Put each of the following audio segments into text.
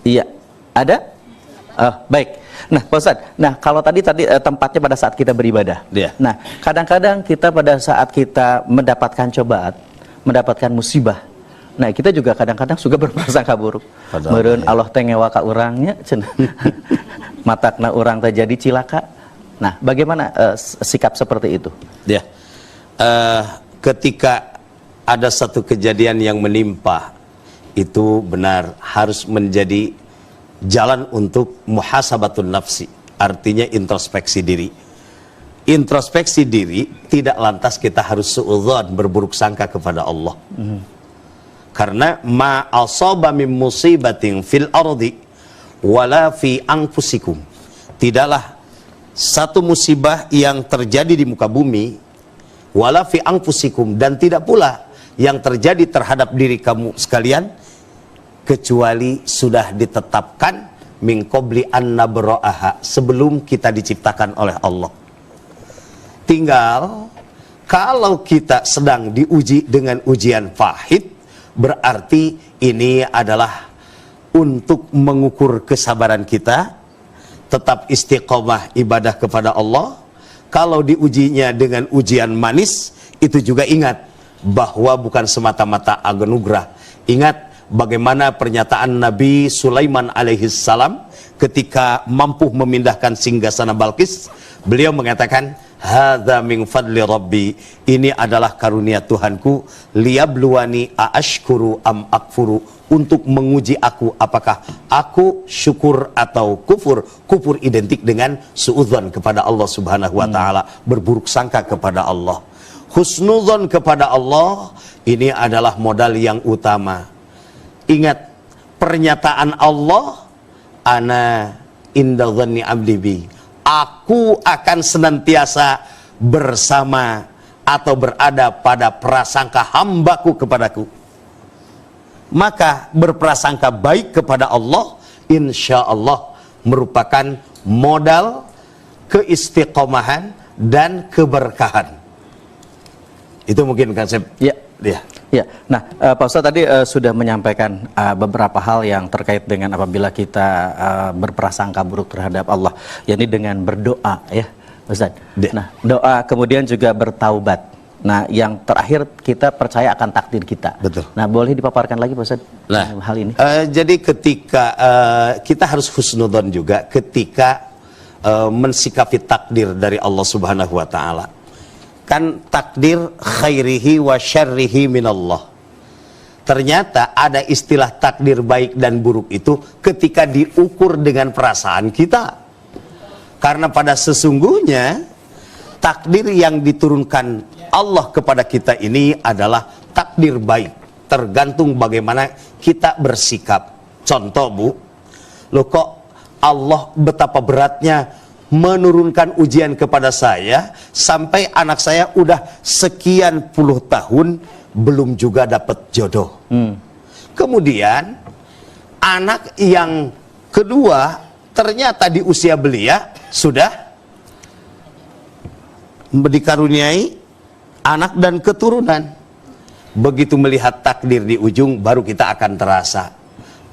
Iya, ada? Baik. Nah, Pak Ustadz, nah kalau tadi tempatnya pada saat kita beribadah. Iya. Nah, kadang-kadang kita pada saat kita mendapatkan cobaan, mendapatkan musibah, nah kita juga kadang-kadang suka berprasangka buruk. Meureun Allah teh ngewa ka urangnya, cenah. Matakna urang teh jadi cilaka. Nah, bagaimana sikap seperti itu? Ya, ketika ada satu kejadian yang menimpa, itu benar harus menjadi jalan untuk muhasabatun nafsi, artinya introspeksi diri. Introspeksi diri tidak lantas kita harus suudzon, berburuk sangka kepada Allah. Karena ma asaba min musibatin fil ardi wala fi anfusikum. Tidaklah satu musibah yang terjadi di muka bumi wala fi anfusikum, dan tidak pula yang terjadi terhadap diri kamu sekalian, kecuali sudah ditetapkan min qabli an nabra'aha, sebelum kita diciptakan oleh Allah. Tinggal kalau kita sedang diuji dengan ujian pahit, berarti ini adalah untuk mengukur kesabaran kita, tetap istiqomah ibadah kepada Allah. Kalau diujinya dengan ujian manis, itu juga ingat bahwa bukan semata-mata anugerah. Ingat bagaimana pernyataan Nabi Sulaiman alaihissalam ketika mampu memindahkan singgasana Balqis. Beliau mengatakan, hadza min fadli rabbi, ini adalah karunia Tuhanku, liyabluwani aashkuru am akfuru, untuk menguji aku apakah aku syukur atau kufur. Kufur identik dengan suudzon kepada Allah subhanahu wa ta'ala, berburuk sangka kepada Allah. Husnudzon kepada Allah, ini adalah modal yang utama. Ingat pernyataan Allah, ana inda dhanni abdi bi, aku akan senantiasa bersama atau berada pada prasangka hambaku kepadaku. Maka berprasangka baik kepada Allah, insya Allah merupakan modal keistiqomahan dan keberkahan. Itu mungkin konsep. Ya. Ya. Ya, nah Pak Ustadz tadi sudah menyampaikan beberapa hal yang terkait dengan apabila kita berprasangka buruk terhadap Allah, yakni dengan berdoa, ya Ustadz. Nah, doa kemudian juga bertaubat. Nah, yang terakhir kita percaya akan takdir kita. Betul. Nah, boleh dipaparkan lagi Pak Ustadz hal ini? Jadi ketika kita harus husnudzon juga ketika mensikapi takdir dari Allah Subhanahu wa taala. Kan takdir khairihi wa syarrihi minallah. Ternyata ada istilah takdir baik dan buruk itu ketika diukur dengan perasaan kita. Karena pada sesungguhnya takdir yang diturunkan Allah kepada kita ini adalah takdir baik, tergantung bagaimana kita bersikap. Contoh Bu, loh kok Allah betapa beratnya menurunkan ujian kepada saya, sampai anak saya udah sekian puluh tahun belum juga dapat jodoh. Kemudian anak yang kedua ternyata di usia belia sudah dikaruniai anak dan keturunan. Begitu melihat takdir di ujung, baru kita akan terasa.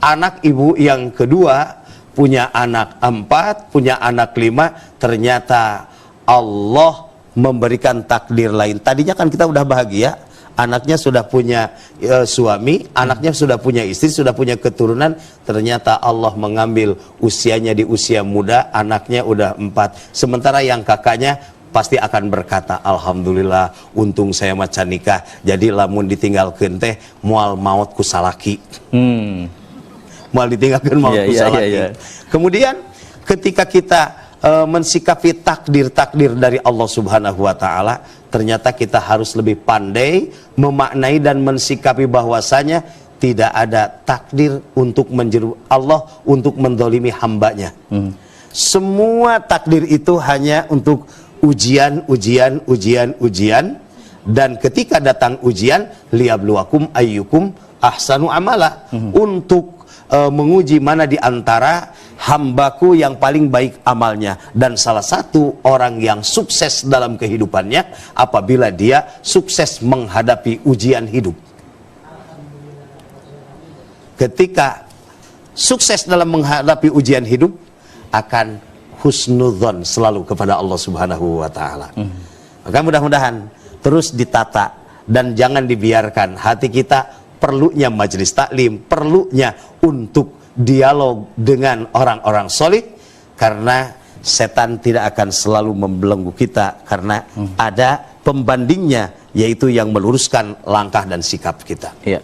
Anak ibu yang kedua punya anak 4, punya anak 5, ternyata Allah memberikan takdir lain. Tadinya kan kita udah bahagia, anaknya sudah punya suami, anaknya sudah punya istri, sudah punya keturunan, ternyata Allah mengambil usianya di usia muda, anaknya udah 4. Sementara yang kakaknya pasti akan berkata, alhamdulillah untung saya macan nikah, jadi lamun ditinggalkeun teh moal maut ku salaki. Moal ditinggalkan maut ku salaki. Kemudian ketika kita mensikapi takdir-takdir dari Allah Subhanahu wa taala, ternyata kita harus lebih pandai memaknai dan mensikapi bahwasanya tidak ada takdir untuk menjeru Allah untuk mendolimi hambanya. Semua takdir itu hanya untuk ujian, dan ketika datang ujian, liyabluwakum ayyukum ahsanu amala, untuk menguji mana di antara hambaku yang paling baik amalnya. Dan salah satu orang yang sukses dalam kehidupannya apabila dia sukses menghadapi ujian hidup. Ketika sukses dalam menghadapi ujian hidup akan husnudzon selalu kepada Allah Subhanahu wa taala. Maka mudah-mudahan terus ditata dan jangan dibiarkan hati kita perlunya majelis taklim, perlunya untuk dialog dengan orang-orang solih, karena setan tidak akan selalu membelenggu kita, karena ada pembandingnya, yaitu yang meluruskan langkah dan sikap kita. Iya.